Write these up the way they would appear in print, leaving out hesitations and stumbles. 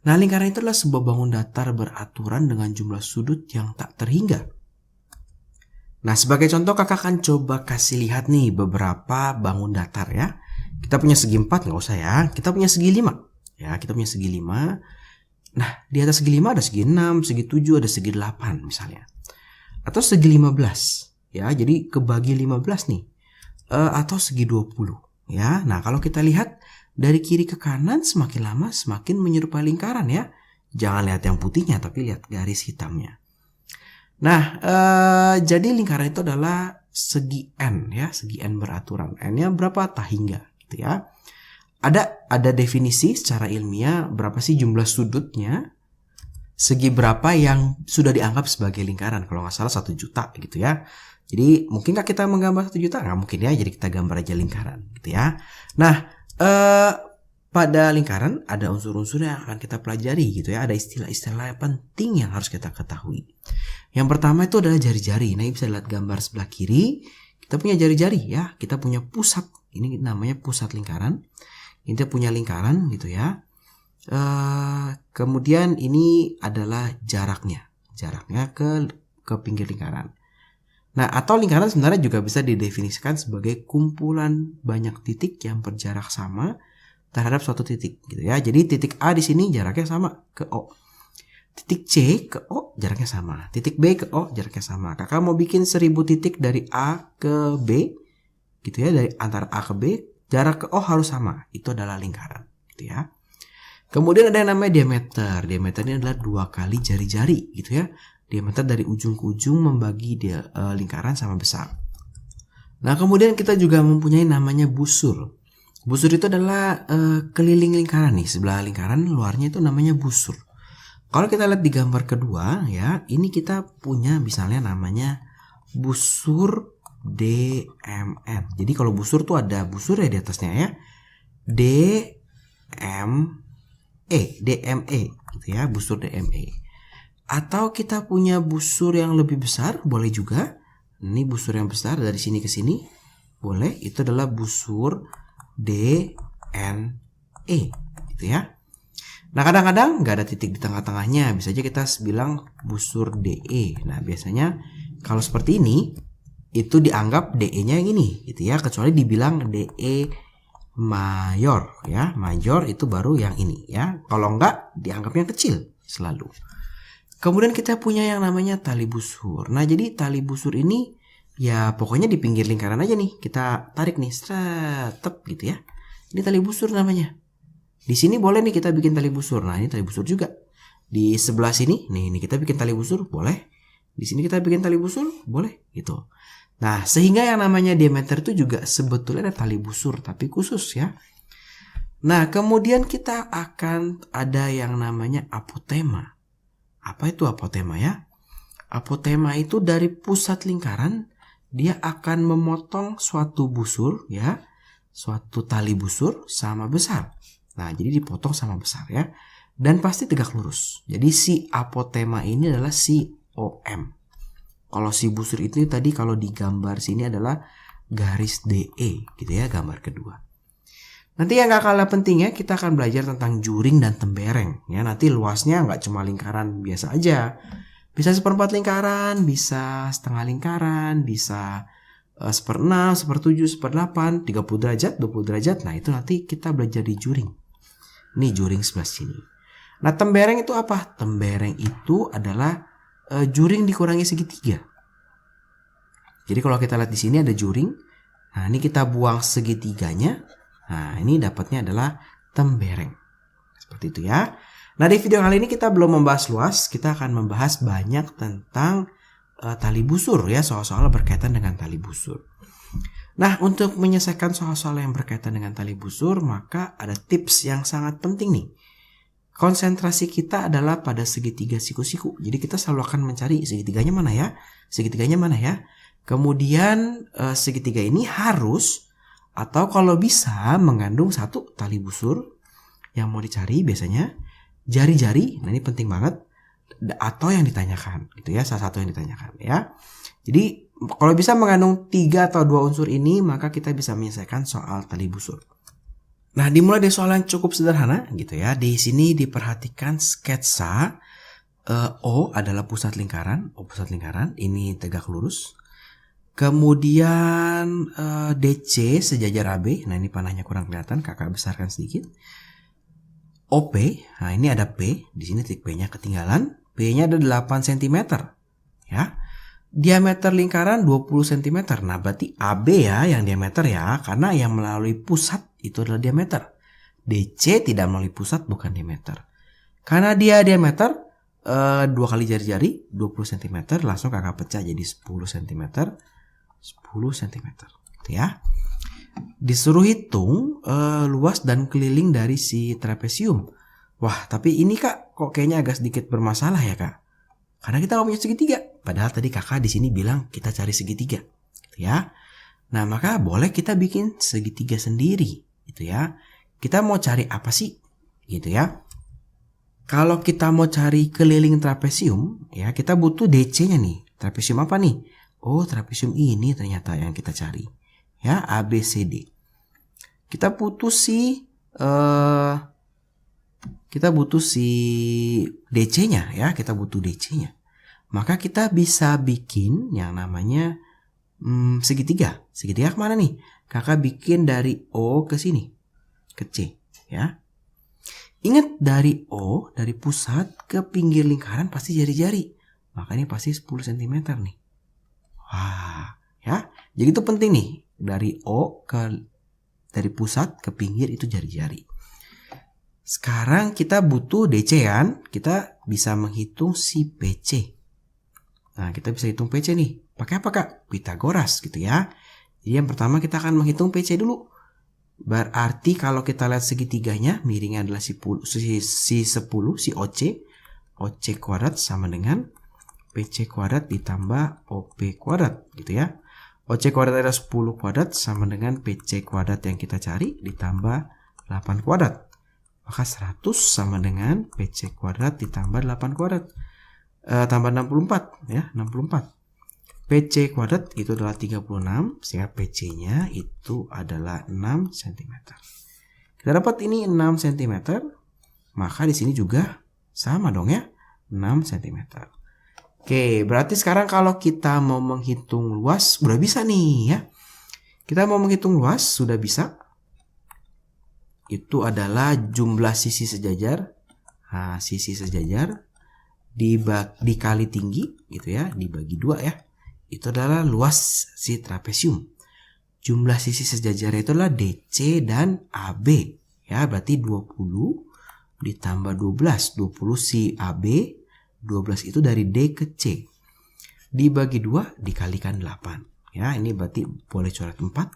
Nah, lingkaran itu adalah sebuah bangun datar beraturan dengan jumlah sudut yang tak terhingga. Nah, sebagai contoh kakak akan coba kasih lihat nih beberapa bangun datar ya. Kita punya segi 4, nggak usah ya. Kita punya segi 5. Ya, kita punya segi 5. Nah, di atas segi 5 ada segi 6, segi 7, ada segi 8 misalnya. Atau segi 15. Ya, jadi kebagi 15 nih. Atau segi 20. Ya, nah kalau kita lihat dari kiri ke kanan semakin lama semakin menyerupai lingkaran ya. Jangan lihat yang putihnya tapi lihat garis hitamnya. Nah, jadi lingkaran itu adalah segi N ya, segi N beraturan. N-nya berapa? Tak hingga gitu ya. Ada definisi secara ilmiah berapa sih jumlah sudutnya, segi berapa yang sudah dianggap sebagai lingkaran. Kalau nggak salah 1 juta gitu ya. Jadi mungkinkah kita menggambar 1 juta? Nggak mungkin ya, jadi kita gambar aja lingkaran gitu ya. Nah, pada lingkaran ada unsur-unsur yang akan kita pelajari gitu ya. Ada istilah-istilah penting yang harus kita ketahui. Yang pertama itu adalah jari-jari. Nah, ini bisa lihat gambar sebelah kiri. Kita punya jari-jari ya. Kita punya pusat. Ini namanya pusat lingkaran. Kita punya lingkaran gitu ya. Kemudian ini adalah jaraknya. Jaraknya ke pinggir lingkaran. Nah, atau lingkaran sebenarnya juga bisa didefinisikan sebagai kumpulan banyak titik yang berjarak sama terhadap suatu titik gitu ya. Jadi titik A di sini jaraknya sama ke O. Titik C ke O jaraknya sama. Titik B ke O jaraknya sama. Kakak mau bikin 1000 titik dari A ke B gitu ya, dari antara A ke B, jarak ke O harus sama. Itu adalah lingkaran gitu ya. Kemudian ada yang namanya diameter. Diameter ini adalah 2 kali jari-jari gitu ya. Diameter dari ujung ke ujung membagi lingkaran sama besar. Nah, kemudian kita juga mempunyai namanya busur. Busur itu adalah keliling lingkaran nih. Sebelah lingkaran luarnya itu namanya busur. Kalau kita lihat di gambar kedua ya, ini kita punya misalnya namanya busur DMN. Jadi kalau busur tuh ada busur ya di atasnya ya. DME gitu ya, busur DME. Atau kita punya busur yang lebih besar, boleh juga. Ini busur yang besar dari sini ke sini, boleh. Itu adalah busur DNE gitu ya. Nah, kadang-kadang nggak ada titik di tengah-tengahnya, bisa aja kita bilang busur DE. Nah, biasanya kalau seperti ini itu dianggap DE-nya yang ini gitu ya, kecuali dibilang DE mayor ya. Mayor itu baru yang ini ya. Kalau enggak dianggapnya kecil selalu. Kemudian kita punya yang namanya tali busur. Nah, jadi tali busur ini ya pokoknya di pinggir lingkaran aja nih. Kita tarik nih, stretep gitu ya. Ini tali busur namanya. Di sini boleh nih kita bikin tali busur. Nah, ini tali busur juga. Di sebelah sini, nih ini kita bikin tali busur, boleh. Di sini kita bikin tali busur, boleh gitu. Nah, sehingga yang namanya diameter itu juga sebetulnya ada tali busur, tapi khusus ya. Nah, kemudian kita akan ada yang namanya apotema. Apa itu apotema ya? Apotema itu dari pusat lingkaran, dia akan memotong suatu busur ya, suatu tali busur sama besar. Nah, jadi dipotong sama besar ya. Dan pasti tegak lurus. Jadi si apotema ini adalah si OM. Kalau si busur itu tadi kalau digambar sini adalah garis DE gitu ya, gambar kedua. Nanti yang gak kalah penting ya, kita akan belajar tentang juring dan tembereng ya. Nanti luasnya nggak cuma lingkaran biasa aja. Bisa 1/4 lingkaran, bisa setengah lingkaran, bisa 1/6, 1/7, 1/8, 30 derajat, 20 derajat. Nah, itu nanti kita belajar di juring. Ini juring sebelah sini. Nah, tembereng itu apa? Tembereng itu adalah juring dikurangi segitiga. Jadi kalau kita lihat di sini ada juring. Nah, ini kita buang segitiganya. Nah, ini dapatnya adalah tembereng. Seperti itu ya. Nah, di video kali ini kita belum membahas luas. Kita akan membahas banyak tentang tali busur ya. Soal-soal berkaitan dengan tali busur. Nah, untuk menyelesaikan soal-soal yang berkaitan dengan tali busur, maka ada tips yang sangat penting nih. Konsentrasi kita adalah pada segitiga siku-siku. Jadi kita selalu akan mencari segitiganya mana ya? Segitiganya mana ya? Kemudian segitiga ini harus atau kalau bisa mengandung satu tali busur yang mau dicari biasanya jari-jari. Nah, ini penting banget. Atau yang ditanyakan gitu ya, salah satu yang ditanyakan ya. Jadi kalau bisa mengandung 3 atau 2 unsur ini, maka kita bisa menyelesaikan soal tali busur. Nah, dimulai dari soal yang cukup sederhana gitu ya. Di sini diperhatikan sketsa O adalah pusat lingkaran, ini tegak lurus. Kemudian DC sejajar AB. Nah, ini panahnya kurang kelihatan, kakak besarkan sedikit. OP, nah ini ada P, di sini titik P-nya ketinggalan. P-nya ada 8 cm. Ya. Diameter lingkaran 20 cm. Nah, berarti AB ya yang diameter ya, karena yang melalui pusat itu adalah diameter. DC tidak melalui pusat, bukan diameter. Karena dia diameter 2 kali jari-jari 20 cm, langsung kakak pecah jadi 10 cm. 10 cm gitu ya. Disuruh hitung luas dan keliling dari si trapesium. Wah, tapi ini kak kok kayaknya agak sedikit bermasalah ya kak. Karena kita nggak punya segitiga. Padahal tadi kakak di sini bilang kita cari segitiga, gitu ya. Nah, maka boleh kita bikin segitiga sendiri, gitu ya. Kita mau cari apa sih, gitu ya. Kalau kita mau cari keliling trapesium, ya kita butuh DC-nya nih. Trapesium apa nih? Oh, trapesium ini ternyata yang kita cari. Ya, ABCD. Kita butuh si DC-nya ya, kita butuh DC-nya. Maka kita bisa bikin yang namanya segitiga. Segitiga kemana nih? Kakak bikin dari O ke sini, ke C ya. Ingat dari O, dari pusat ke pinggir lingkaran pasti jari-jari. Makanya pasti 10 cm nih. Wah, ya. Jadi itu penting nih. Dari pusat ke pinggir itu jari-jari. Sekarang kita butuh DC kan? Kita bisa menghitung si PC. Nah, kita bisa hitung PC nih. Pakai apa kak? Pitagoras gitu ya. Jadi yang pertama kita akan menghitung PC dulu. Berarti kalau kita lihat segitiganya, miringnya adalah si 10, si OC. OC kuadrat sama dengan PC kuadrat ditambah OP kuadrat gitu ya. OC kuadrat adalah 10 kuadrat sama dengan PC kuadrat yang kita cari ditambah 8 kuadrat. Maka 100 sama dengan PC kuadrat ditambah 8 kuadrat. Tambah 64 ya, 64. PC kuadrat itu adalah 36, sehingga PC-nya itu adalah 6 cm. Kita dapat ini 6 cm, maka di sini juga sama dong ya, 6 cm. Oke, berarti sekarang kalau kita mau menghitung luas, udah bisa nih ya. Kita mau menghitung luas, sudah bisa. Itu adalah jumlah sisi sejajar. Nah, sisi sejajar dikali tinggi gitu ya, dibagi 2 ya. Itu adalah luas si trapesium. Jumlah sisi sejajar itu adalah DC dan AB. Ya, berarti 20 ditambah 12. 20 si AB, 12 itu dari D ke C. Dibagi 2 dikalikan 8. Ya, ini berarti boleh coret 4.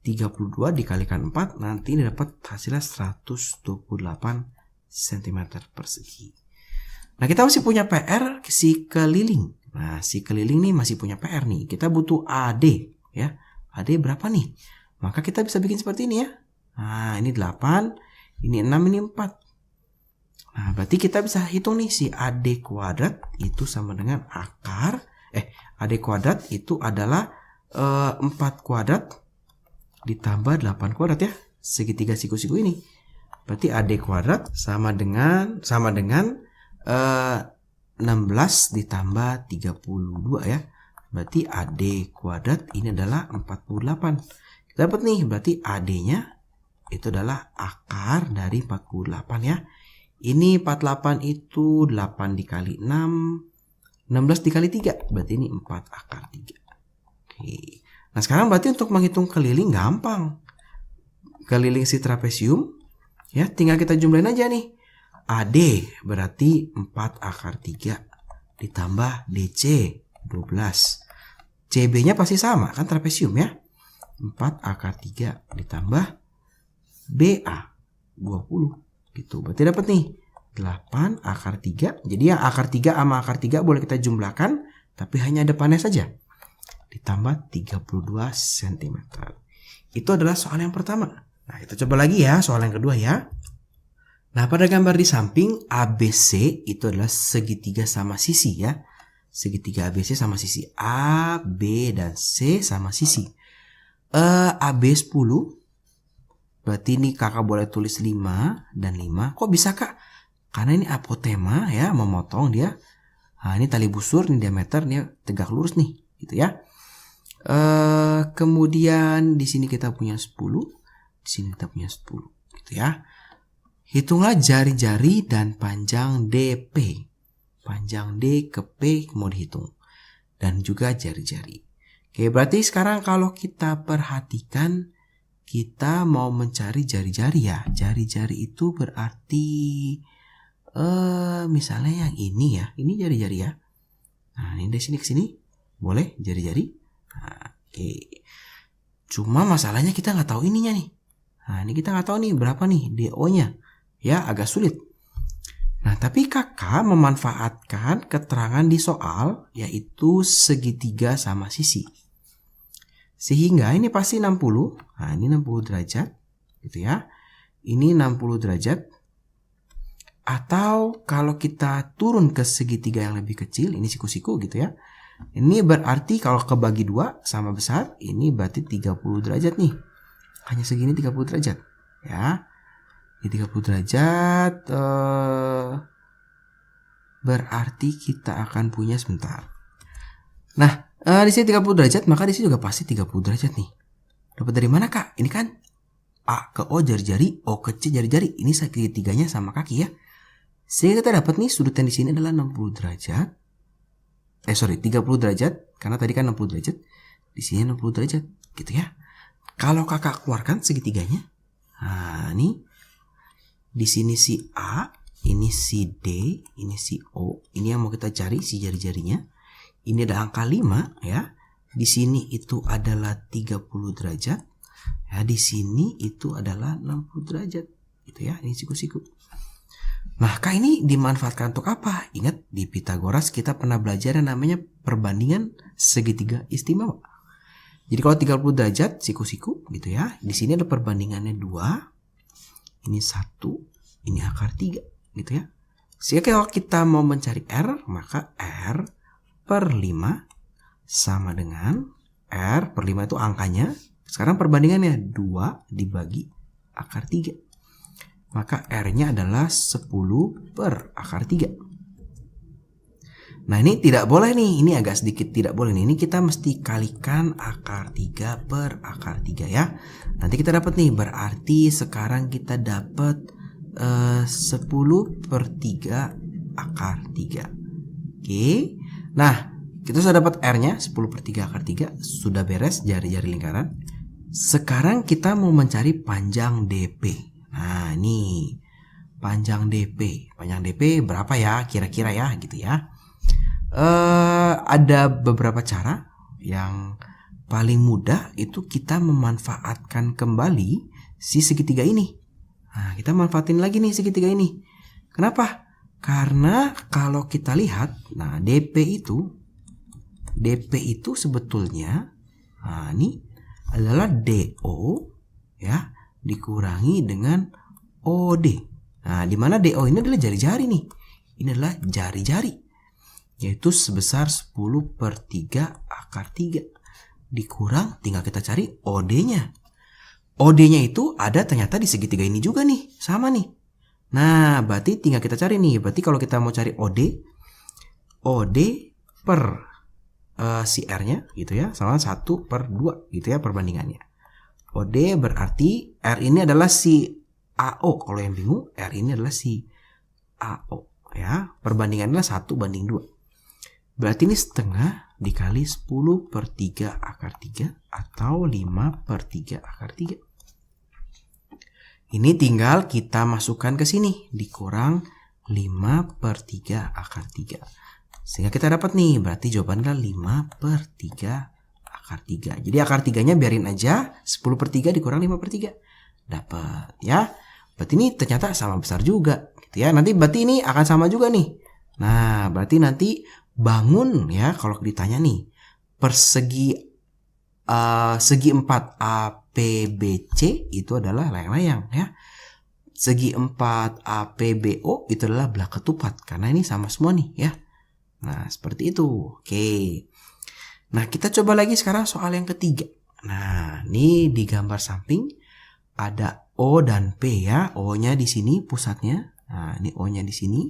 32 dikalikan 4, nanti ini dapat hasilnya 128 cm persegi. Nah, kita masih punya PR si keliling. Nah, si keliling nih masih punya PR nih. Kita butuh AD ya. AD berapa nih? Maka kita bisa bikin seperti ini ya. Nah, ini 8, ini 6, ini 4. Nah, berarti kita bisa hitung nih si AD kuadrat itu sama dengan AD kuadrat itu adalah 4 kuadrat ditambah 8 kuadrat ya. Segitiga siku-siku ini. Berarti AD kuadrat sama dengan 16 ditambah 32 ya. Berarti AD kuadrat ini adalah 48. Kita dapat nih, berarti AD-nya itu adalah akar dari 48 ya. Ini 48 itu 8 dikali 6, 16 dikali 3. Berarti ini 4 akar 3. Oke. Nah, sekarang berarti untuk menghitung keliling gampang. Keliling si trapesium ya, tinggal kita jumlahin aja nih. AD berarti 4 akar 3 ditambah DC 12. CB-nya pasti sama kan, trapesium ya. 4 akar 3 ditambah BA 20 gitu. Berarti dapat nih 8 akar 3. Jadi yang akar 3 sama akar 3 boleh kita jumlahkan, tapi hanya depannya saja. Ditambah 32 cm. Itu adalah soal yang pertama. Nah, kita coba lagi ya soal yang kedua ya. Nah, pada gambar di samping ABC itu adalah segitiga sama sisi ya. Segitiga ABC sama sisi. A, B, dan C sama sisi. AB 10, Berarti ini kakak boleh tulis 5 dan 5. Kok bisa kak? Karena ini apotema ya, memotong dia. Nah, ini tali busur, ini diameter, dia tegak lurus nih, gitu ya. Kemudian di sini kita punya 10, di sini kita punya 10, gitu ya. Hitunglah jari-jari dan panjang DP. Panjang D ke P mau dihitung. Dan juga jari-jari. Oke, berarti sekarang kalau kita perhatikan, kita mau mencari jari-jari ya. Jari-jari itu berarti misalnya yang ini ya. Ini jari-jari ya. Nah, ini dari sini ke sini. Boleh jari-jari. Nah, oke. Cuma masalahnya kita nggak tahu ininya nih. Nah, ini kita nggak tahu nih berapa nih DO-nya. Ya, agak sulit. Nah, tapi kakak memanfaatkan keterangan di soal, yaitu segitiga sama sisi. Sehingga ini pasti 60. Nah, ini 60 derajat. Gitu ya. Ini 60 derajat. Atau kalau kita turun ke segitiga yang lebih kecil, ini siku-siku gitu ya. Ini berarti kalau kebagi 2 sama besar, ini berarti 30 derajat nih. Hanya segini 30 derajat. Ya. Di 30 derajat berarti kita akan punya sebentar. Nah, di sini 30 derajat, maka di sini juga pasti 30 derajat nih. Dapat dari mana kak? Ini kan A ke O jari-jari, O ke C jari-jari. Ini segitiganya sama kaki ya. Sehingga kita dapat nih sudut yang di sini adalah 60 derajat. 30 derajat, karena tadi kan 60 derajat. Di sini 60 derajat, gitu ya. Kalau kakak keluarkan segitiganya, nah ini di sini si A, ini si D, ini si O. Ini yang mau kita cari si jari-jarinya. Ini ada angka 5 ya. Di sini itu adalah 30 derajat. Ya, di sini itu adalah 60 derajat. Gitu ya, ini siku-siku. Nah, kak ini dimanfaatkan untuk apa? Ingat di Pitagoras kita pernah belajar yang namanya perbandingan segitiga istimewa. Jadi kalau 30 derajat siku-siku gitu ya. Di sini ada perbandingannya 2. Ini 1, ini akar 3 gitu ya. Sehingga kalau kita mau mencari R, maka R per 5 sama dengan R per 5 itu angkanya. Sekarang perbandingannya 2 dibagi akar 3. Maka R-nya adalah 10 per akar 3. Nah ini tidak boleh nih, ini agak sedikit tidak boleh nih. Ini kita mesti kalikan akar 3 per akar 3 ya. Nanti kita dapat nih, berarti sekarang kita dapat 10 per 3 akar 3. Oke. Nah, kita sudah dapat R-nya 10 per 3 akar 3. Sudah beres jari-jari lingkaran. Sekarang kita mau mencari panjang DP. Nah ini panjang DP. Panjang DP berapa ya kira-kira ya gitu ya. Ada beberapa cara. Yang paling mudah itu kita memanfaatkan kembali si segitiga ini. Nah, kita manfaatin lagi nih segitiga ini. Kenapa? Karena kalau kita lihat, nah DP itu sebetulnya, nah ini adalah DO ya dikurangi dengan OD. Nah, di mana DO ini adalah jari-jari nih. Ini adalah jari-jari. Yaitu sebesar 10 per 3 akar 3. Dikurang, tinggal kita cari OD-nya. OD-nya itu ada ternyata di segitiga ini juga nih. Sama nih. Nah, berarti tinggal kita cari nih. Berarti kalau kita mau cari OD per si R-nya gitu ya. Sama 1 per 2 gitu ya perbandingannya. OD berarti R ini adalah si AO. Kalau yang bingung, R ini adalah si AO. Ya, perbandingannya 1 banding 2. Berarti ini setengah dikali 10 per 3 akar 3 atau 5 per 3 akar 3. Ini tinggal kita masukkan ke sini. Dikurang 5 per 3 akar 3. Sehingga kita dapat nih. Berarti jawabannya 5 per 3 akar 3. Jadi akar 3-nya biarin aja. 10 per 3 dikurang 5 per 3. Dapat ya. Berarti ini ternyata sama besar juga. Gitu ya. Nanti berarti ini akan sama juga nih. Nah berarti nanti bangun ya. Kalau ditanya nih. Persegi segi 4 APBC itu adalah layang-layang ya. Segi 4 APBO itu adalah belah ketupat. Karena ini sama semua nih ya. Nah seperti itu. Oke. Nah kita coba lagi sekarang soal yang ketiga. Nah ini di gambar samping ada O dan P ya. O-nya di sini pusatnya. Nah, ini O-nya di sini.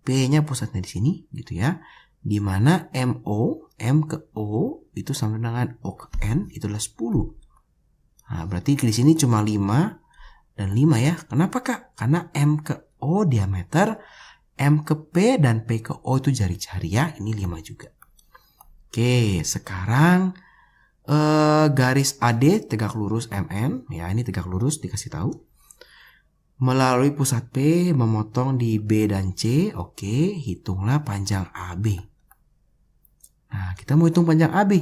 P-nya pusatnya di sini gitu ya. Di mana MO, M ke O itu sama dengan O ke N itu adalah 10. Nah, berarti di sini cuma 5 dan 5 ya. Kenapa Kak? Karena M ke O diameter, M ke P dan P ke O itu jari-jari ya. Ini 5 juga. Oke, sekarang garis AD tegak lurus MN. Ya, ini tegak lurus dikasih tahu. Melalui pusat P memotong di B dan C. Oke, hitunglah panjang AB. Nah, kita mau hitung panjang AB.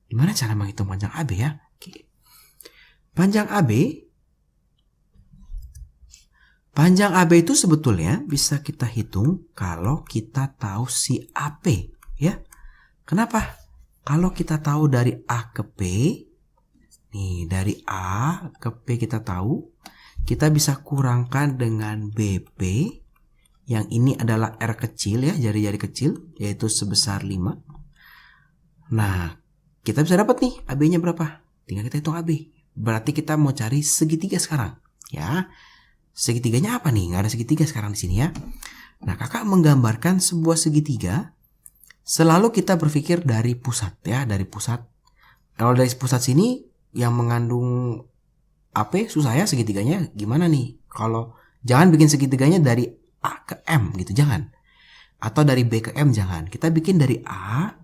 Gimana cara menghitung panjang AB ya? Oke. Panjang AB itu sebetulnya bisa kita hitung kalau kita tahu si AP ya. Kenapa? Kalau kita tahu dari A ke P, nih dari A ke P kita tahu, kita bisa kurangkan dengan BP, yang ini adalah R kecil ya, jari-jari kecil, yaitu sebesar 5. Nah, kita bisa dapat nih AB-nya berapa? Tinggal kita hitung AB. Berarti kita mau cari segitiga sekarang ya. Segitiganya apa nih? Nggak ada segitiga sekarang di sini ya. Nah, kakak menggambarkan sebuah segitiga. Selalu kita berpikir dari pusat ya, dari pusat. Kalau dari pusat sini yang mengandung AP susah ya segitiganya gimana nih? Kalau jangan bikin segitiganya dari A ke M gitu, jangan. Atau dari B ke M, jangan. Kita bikin dari A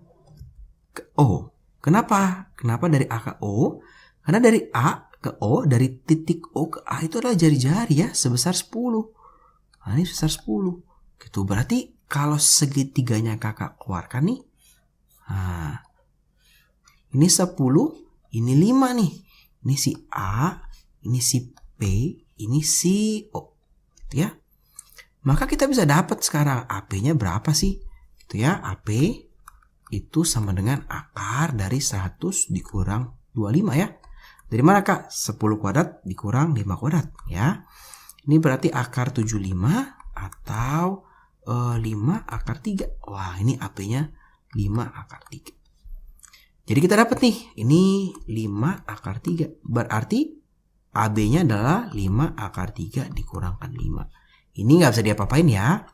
ke O. Kenapa? Kenapa dari A ke O? Karena dari A ke O, dari titik O ke A itu adalah jari-jari ya, sebesar 10. Nah, ini sebesar 10. Gitu. Berarti kalau segitiganya kakak keluarkan nih. Nah, ini 10, ini 5 nih. Ini si A, ini si P, ini si O. Gitu ya. Maka kita bisa dapat sekarang AP-nya berapa sih? Gitu ya. AP itu sama dengan akar dari 100 dikurang 25 ya. Dari mana Kak? 10 kuadrat dikurang 5 kuadrat ya. Ini berarti akar 75 atau 5 akar 3. Wah, ini AP-nya 5 akar 3. Jadi kita dapat nih, ini 5 akar 3. Berarti AB-nya adalah 5 akar 3 dikurangkan 5. Ini nggak bisa diapa-apain ya.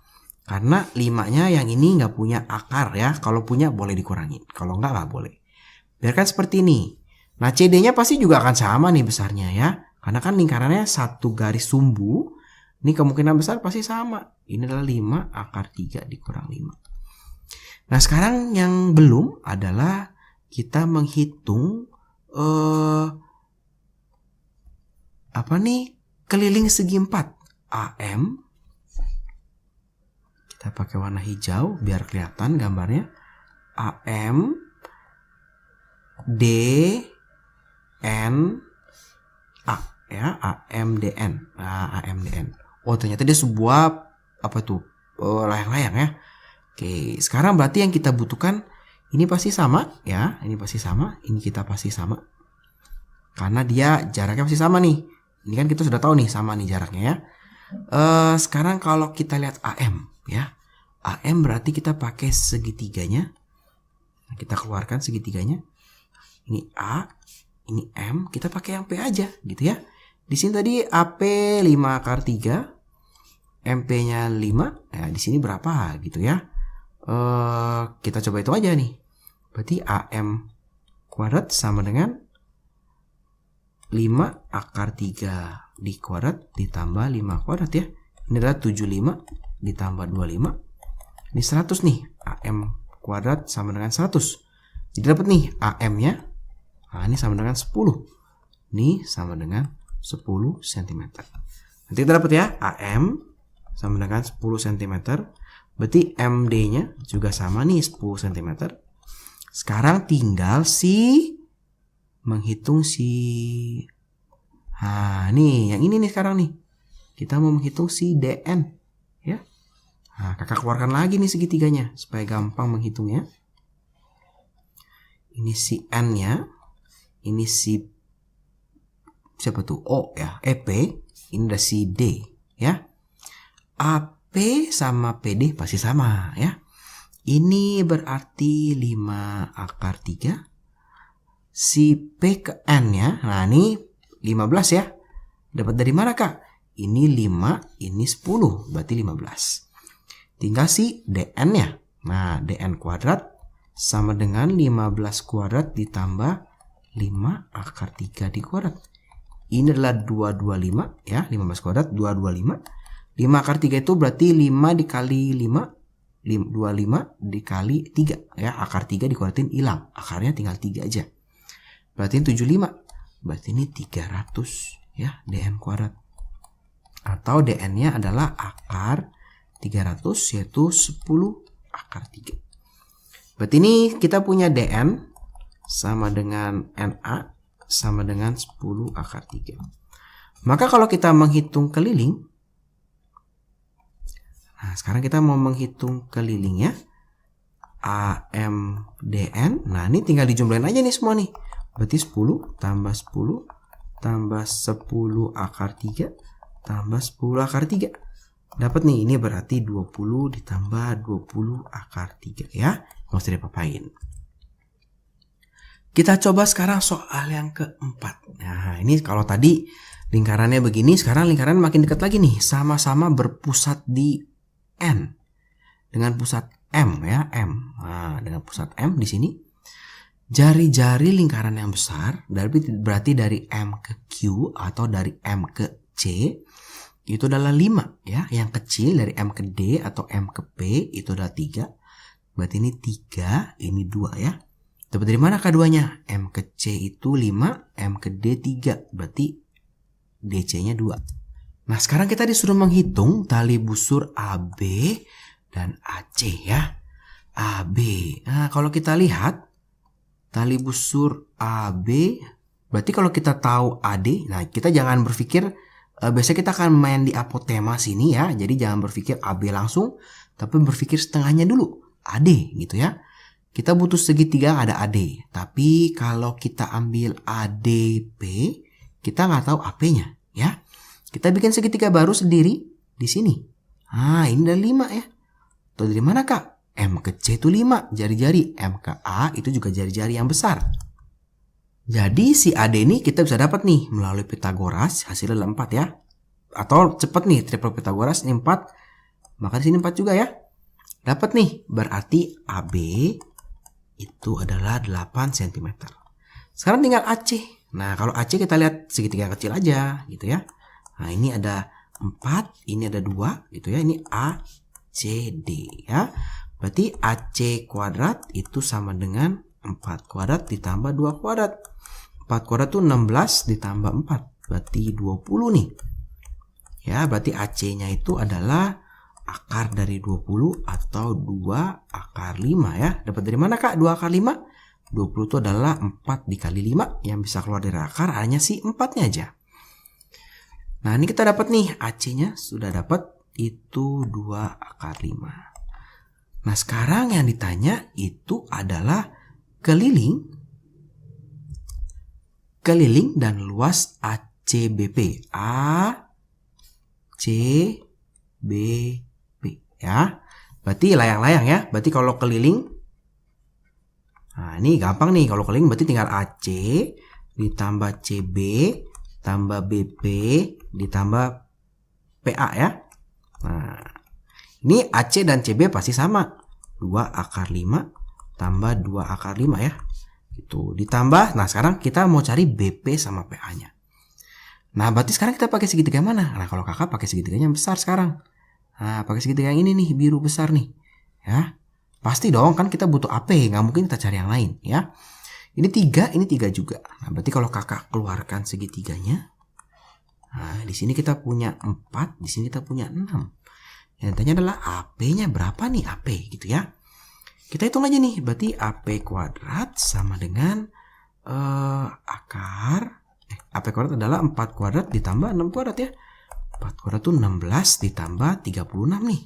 Karena 5-nya yang ini nggak punya akar ya. Kalau punya boleh dikurangin. Kalau nggak boleh. Biarkan seperti ini. Nah, CD-nya pasti juga akan sama nih besarnya ya. Karena kan lingkarannya satu garis sumbu. Ini kemungkinan besar pasti sama. Ini adalah 5 akar 3 dikurang 5. Nah, sekarang yang belum adalah kita menghitung keliling segi 4. AM. Kita pakai warna hijau biar kelihatan gambarnya. AM D N A ya, AMDN. Nah, AMDN. Oh, ternyata dia sebuah layang-layang ya. Oke, sekarang berarti yang kita butuhkan ini pasti sama ya, ini pasti sama, ini kita pasti sama. Karena dia jaraknya pasti sama nih. Ini kan kita sudah tahu nih sama nih jaraknya ya. Sekarang kalau kita lihat AM ya. AM berarti kita pakai segitiganya. Nah, kita keluarkan segitiganya. Ini A, ini M, kita pakai yang P aja gitu ya. Di sini tadi AP 5 akar 3, MP-nya 5. Nah, di sini berapa gitu ya? Kita coba hitung aja nih. Berarti AM kuadrat sama dengan 5 akar 3 di kuadrat ditambah 5 kuadrat ya. Ini adalah 75 ditambah 25. Ini 100 nih. AM kuadrat sama dengan 100. Jadi dapat nih AM-nya. Nah, ini sama dengan 10. Ini sama dengan 10 cm. Nanti kita dapat ya, AM sama dengan 10 cm. Berarti MD-nya juga sama nih 10 cm. Sekarang tinggal menghitung nah, nih yang ini nih sekarang nih. Kita mau menghitung si DN ya. Nah, kakak keluarkan lagi nih segitiganya supaya gampang menghitungnya. Ini si N-nya. Ini si siapa tuh? O ya, EP. Ini ada si D ya. AP sama PD pasti sama ya. Ini berarti 5 akar 3. Si P ke N ya. Nah, ini 15 ya. Dapat dari mana, Kak? Ini 5, ini 10, berarti 15. Tinggal si dn-nya. Nah, dn kuadrat sama dengan 15 kuadrat ditambah 5 akar 3 dikuadrat. Ini adalah 225 ya, 15 kuadrat 225. 5 akar 3 itu berarti 5 dikali 5, 25 dikali 3 ya, akar 3 dikuadratin hilang. Akarnya tinggal 3 aja. Berarti 75. Berarti ini 300 ya, dn kuadrat. Atau dn-nya adalah akar 300 yaitu 10 akar 3. Berarti ini kita punya dn sama dengan na sama dengan 10 akar 3. Maka kalau kita menghitung keliling, nah sekarang kita mau menghitung kelilingnya, AM dn, nah ini tinggal dijumlahin aja nih semua nih. Berarti 10 tambah 10 tambah 10 akar 3 tambah 10 akar 3. Dapat nih, ini berarti 20 ditambah 20 akar 3 ya. Nggak usah dipapain. Kita coba sekarang soal yang keempat. Nah, ini kalau tadi lingkarannya begini, sekarang lingkaran makin dekat lagi nih. Sama-sama berpusat di N. Dengan pusat M ya, M. Nah, dengan pusat M di sini. Jari-jari lingkaran yang besar, berarti dari M ke Q atau dari M ke C, itu adalah 5 ya. Yang kecil dari M ke D atau M ke P itu adalah 3. Berarti ini 3, ini 2 ya. Dapat dari mana keduanya? M ke C itu 5, M ke D 3. Berarti DC-nya 2. Nah, sekarang kita disuruh menghitung tali busur AB dan AC ya. AB. Nah, kalau kita lihat tali busur AB, berarti kalau kita tahu AD, nah kita jangan berpikir, biasanya kita akan main di apotema sini ya. Jadi jangan berpikir AB langsung, tapi berpikir setengahnya dulu. AD gitu ya. Kita butuh segitiga ada AD. Tapi kalau kita ambil ADP, kita nggak tahu AP-nya ya. Kita bikin segitiga baru sendiri di sini. Nah, ini ada 5 ya. Tahu dari mana, Kak? M ke C itu 5 jari-jari. M ke A itu juga jari-jari yang besar. Jadi si AD ini kita bisa dapat nih melalui Pitagoras, hasilnya adalah 4 ya. Atau cepat nih, triple Pitagoras ini 4. Maka di sini 4 juga ya. Dapat nih, berarti AB itu adalah 8 cm. Sekarang tinggal AC. Nah, kalau AC kita lihat segitiga kecil aja gitu ya. Nah, ini ada 4, ini ada 2 gitu ya. Ini ACD ya. Berarti AC kuadrat itu sama dengan 4 kuadrat ditambah 2 kuadrat. 4 kuadrat itu 16 ditambah 4. Berarti 20 nih. Ya, berarti AC-nya itu adalah akar dari 20 atau 2 akar 5 ya. Dapat dari mana, Kak? 2 akar 5? 20 itu adalah 4 dikali 5. Yang bisa keluar dari akar hanya si 4-nya aja. Nah, ini kita dapat nih AC-nya sudah dapat itu 2 akar 5. Nah, sekarang yang ditanya itu adalah keliling dan luas ACBP. ACBP ya. Berarti layang-layang ya. Berarti kalau keliling, nah ini gampang nih. Kalau keliling berarti tinggal AC ditambah CB tambah BP ditambah PA ya. Nah, ini AC dan CB pasti sama. 2 akar 5 tambah 2 akar 5 ya. Itu ditambah. Nah, sekarang kita mau cari BP sama PA-nya. Nah, berarti sekarang kita pakai segitiga mana? Nah, kalau kakak pakai segitiganya yang besar sekarang. Nah, pakai segitiga yang ini nih, biru besar nih. Ya. Pasti dong, kan kita butuh AP. Nggak mungkin kita cari yang lain ya. Ini 3, ini 3 juga. Nah, berarti kalau kakak keluarkan segitiganya. Nah, di sini kita punya 4, di sini kita punya 6. Yang tanya adalah AP-nya berapa nih AP gitu ya. Kita hitung aja nih. Berarti AP kuadrat sama dengan AP kuadrat adalah 4 kuadrat ditambah 6 kuadrat ya. 4 kuadrat itu 16 ditambah 36 nih.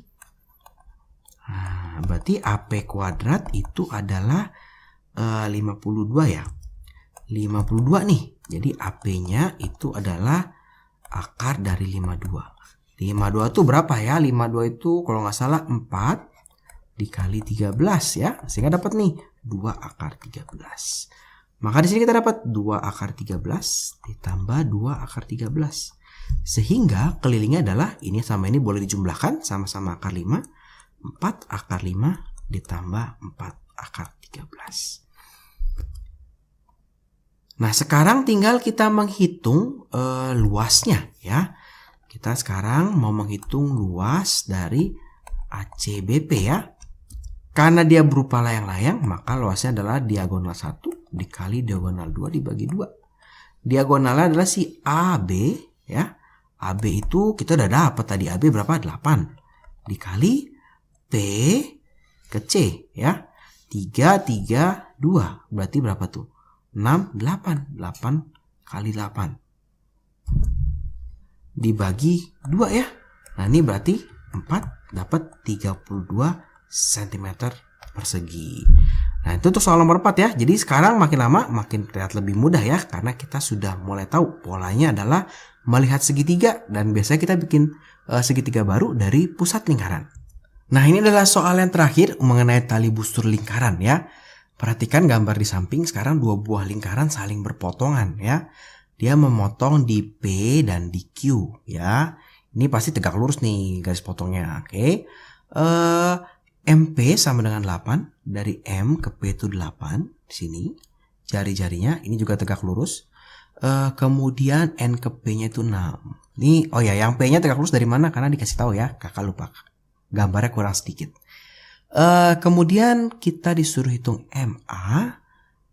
Nah, berarti AP kuadrat itu adalah 52 ya. 52 nih. Jadi AP-nya itu adalah akar dari 52. 52 itu berapa ya? 52 itu kalau nggak salah 4 dikali 13 ya. Sehingga dapat nih 2 akar 13. Maka di sini kita dapat 2 akar 13 ditambah 2 akar 13. Sehingga kelilingnya adalah ini sama ini boleh dijumlahkan, sama-sama akar 5. 4 akar 5 ditambah 4 akar 13. Nah, sekarang tinggal kita menghitung luasnya ya. Kita sekarang mau menghitung luas dari ACBP ya. Karena dia berupa layang-layang, maka luasnya adalah diagonal 1 dikali diagonal 2 dibagi 2. Diagonalnya adalah si AB ya. AB itu kita udah dapat tadi, AB berapa? 8 dikali P ke C ya. 3, 3, 2. Berarti berapa tuh? 6, 8. 8 kali 8. Dibagi 2 ya. Nah, ini berarti 4 dapat 32 cm persegi. Nah, itu untuk soal nomor 4 ya. Jadi sekarang makin lama makin terlihat lebih mudah ya. Karena kita sudah mulai tahu polanya adalah melihat segitiga. Dan biasanya kita bikin segitiga baru dari pusat lingkaran. Nah, ini adalah soal yang terakhir mengenai tali busur lingkaran ya. Perhatikan gambar di samping, sekarang dua buah lingkaran saling berpotongan ya. Dia memotong di P dan di Q ya. Ini pasti tegak lurus nih garis potongnya. Oke. MP sama dengan 8. Dari M ke P itu 8. Di sini jari-jarinya ini juga tegak lurus. Kemudian N ke P-nya itu 6. Ini oh ya, yang P-nya tegak lurus dari mana? Karena dikasih tahu ya. Kakak lupa. Gambarnya kurang sedikit. Kemudian kita disuruh hitung MA.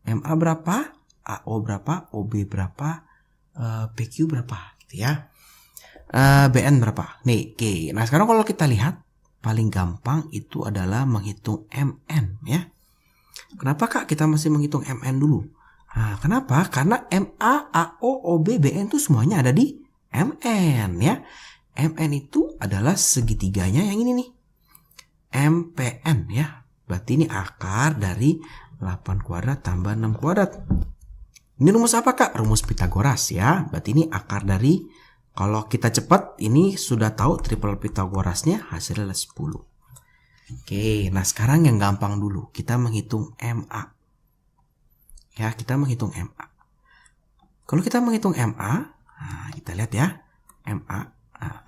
MA berapa? AO berapa? OB berapa? PQ berapa? Gitu ya. BN berapa? Nih, oke. Nah, sekarang kalau kita lihat, paling gampang itu adalah menghitung MN ya. Kenapa Kak kita masih menghitung MN dulu? Nah, kenapa? Karena MA, AO, OB, BN itu semuanya ada di MN ya. MN itu adalah segitiganya yang ini nih. MPN ya. Berarti ini akar dari 8 kuadrat tambah 6 kuadrat. Ini rumus apa Kak? Rumus Pitagoras ya. Berarti ini akar dari, kalau kita cepat ini sudah tahu triple Pitagorasnya, hasilnya adalah 10. Oke, nah sekarang yang gampang dulu. Kita menghitung MA. Ya, kita menghitung MA. Kalau kita menghitung MA, nah, kita lihat ya. MA. Nah,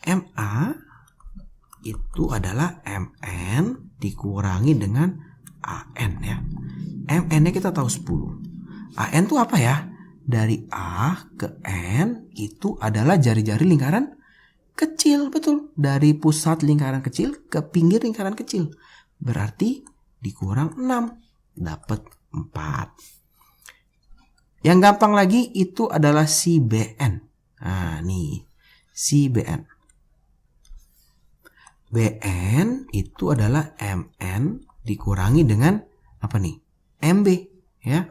MA itu adalah MN dikurangi dengan AN ya. MN-nya kita tahu 10. AN itu apa ya? Dari A ke N itu adalah jari-jari lingkaran kecil, betul. Dari pusat lingkaran kecil ke pinggir lingkaran kecil. Berarti dikurang 6, dapat 4. Yang gampang lagi itu adalah si BN. Nah, nih, si BN. BN itu adalah MN dikurangi dengan apa nih? MB ya.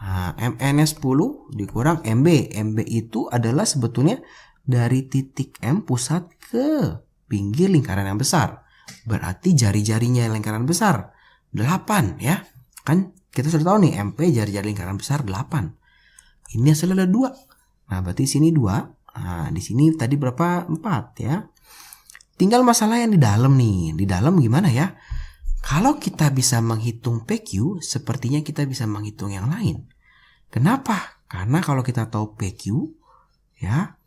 Nah, MN-nya 10 dikurang MB. MB itu adalah sebetulnya dari titik M pusat ke pinggir lingkaran yang besar. Berarti jari-jarinya lingkaran besar 8 ya. Kan kita sudah tahu nih MP jari-jari lingkaran besar 8. Ini hasilnya ada 2. Nah, berarti sini 2. Nah, di sini tadi berapa? 4 ya. Tinggal masalah yang di dalam nih. Di dalam gimana ya? Kalau kita bisa menghitung PQ, sepertinya kita bisa menghitung yang lain. Kenapa? Karena kalau kita tahu PQ, ya,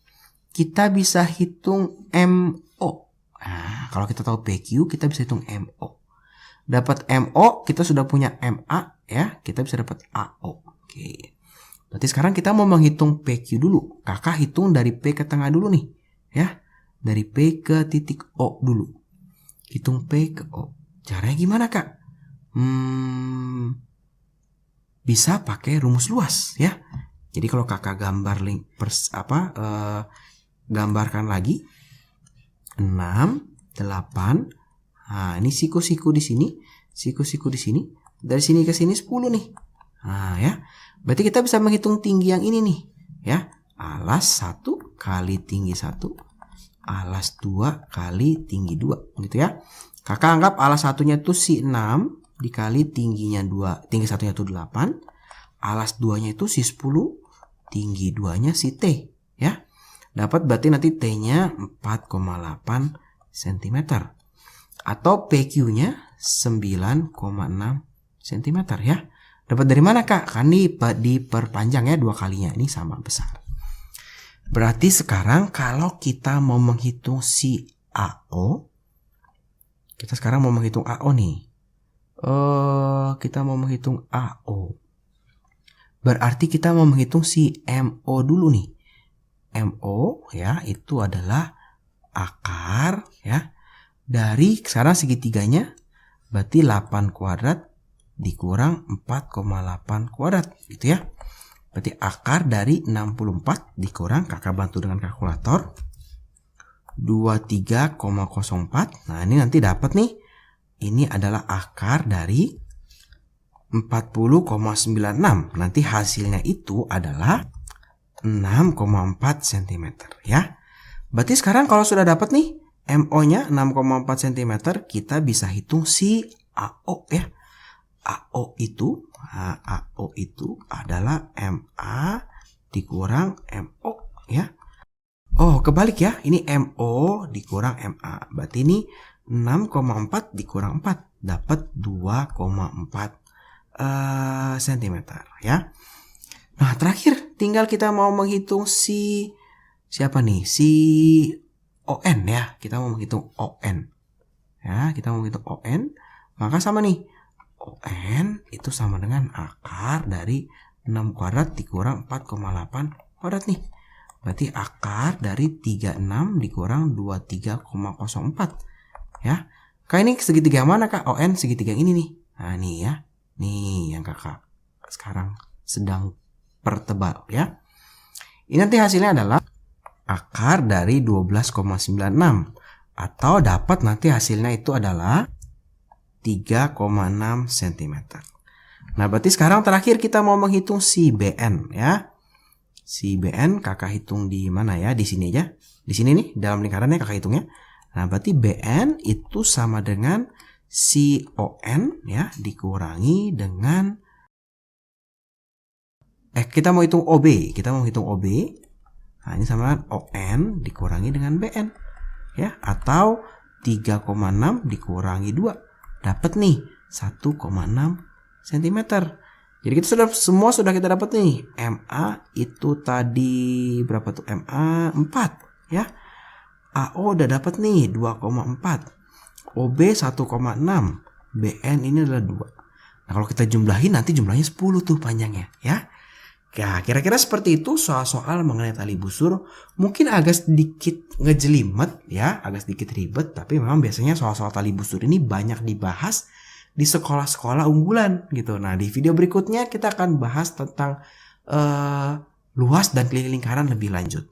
kita bisa hitung MO. Nah, kalau kita tahu PQ, kita bisa hitung MO. Dapat MO, kita sudah punya MA, ya, kita bisa dapat AO. Oke. Berarti sekarang kita mau menghitung PQ dulu. Kakak hitung dari P ke tengah dulu nih, ya. Dari P ke titik O dulu. Hitung P ke O. Caranya gimana Kak? Bisa pakai rumus luas ya. Jadi kalau kakak gambar gambarkan lagi 6, 8. Nah, ini siku-siku di sini, siku-siku di sini. Dari sini ke sini 10 nih. Nah, ya. Berarti kita bisa menghitung tinggi yang ini nih, ya. Alas 1 kali tinggi 1. Alas 2 kali tinggi 2 gitu ya. Kakak anggap alas satunya itu si 6 dikali tingginya 2, tinggi satunya itu 8. Alas 2-nya itu si 10, tinggi 2-nya si T ya. Dapat berarti nanti T-nya 4,8 cm. Atau PQ-nya 9,6 cm ya. Dapat dari mana Kak? Kan diperpanjang ya 2 kalinya, ini sama besar. Berarti sekarang kalau kita mau menghitung si AO, kita sekarang mau menghitung AO nih. Kita mau menghitung AO. Berarti kita mau menghitung si MO dulu nih. MO ya itu adalah akar ya dari sekarang segitiganya berarti 8 kuadrat dikurang 4,8 kuadrat gitu ya. Berarti akar dari 64 dikurang, kakak bantu dengan kalkulator, 23,04. Nah ini nanti dapat nih, ini adalah akar dari 40,96. Nanti hasilnya itu adalah 6,4 cm ya. Berarti sekarang kalau sudah dapat nih MO-nya 6,4 cm, kita bisa hitung si AO ya. AO itu adalah MA dikurang MO ya. Oh, kebalik ya. Ini MO dikurang MA. Berarti ini 6,4 dikurang 4 dapat 2,4 cm ya. Nah, terakhir tinggal kita mau menghitung si siapa nih? Si ON ya. Kita mau menghitung ON. Ya, kita mau menghitung ON. Maka sama nih. ON itu sama dengan akar dari 6 kuadrat dikurang 4,8 kuadrat nih. Berarti akar dari 36 dikurang 23,04. Ya. Kak, ini segitiga mana, Kak? ON segitiga ini nih. Nah, nih ya. Nih yang Kakak sekarang sedang pertebal ya. Ini nanti hasilnya adalah akar dari 12,96 atau dapat nanti hasilnya itu adalah 3,6 cm. Nah, berarti sekarang terakhir kita mau menghitung si BN ya. Si BN kakak hitung di mana ya? Di sini aja. Di sini nih, dalam lingkarannya kakak hitungnya. Nah, berarti BN itu sama dengan si ON ya dikurangi dengan kita mau hitung OB. Kita mau hitung OB. Nah, ini sama dengan ON dikurangi dengan BN. Ya, atau 3,6 dikurangi 2. Dapat nih 1,6 cm. Jadi kita semua sudah kita dapat nih. MA itu tadi berapa tuh? MA 4 ya. AO udah dapat nih 2,4. OB 1,6. BN ini adalah 2. Nah, kalau kita jumlahin nanti jumlahnya 10 tuh panjangnya ya. Ya, kira-kira seperti itu soal-soal mengenai tali busur. Mungkin agak sedikit ngejelimet ya, agak sedikit ribet, tapi memang biasanya soal-soal tali busur ini banyak dibahas di sekolah-sekolah unggulan gitu. Nah, di video berikutnya kita akan bahas tentang luas dan keliling lingkaran lebih lanjut.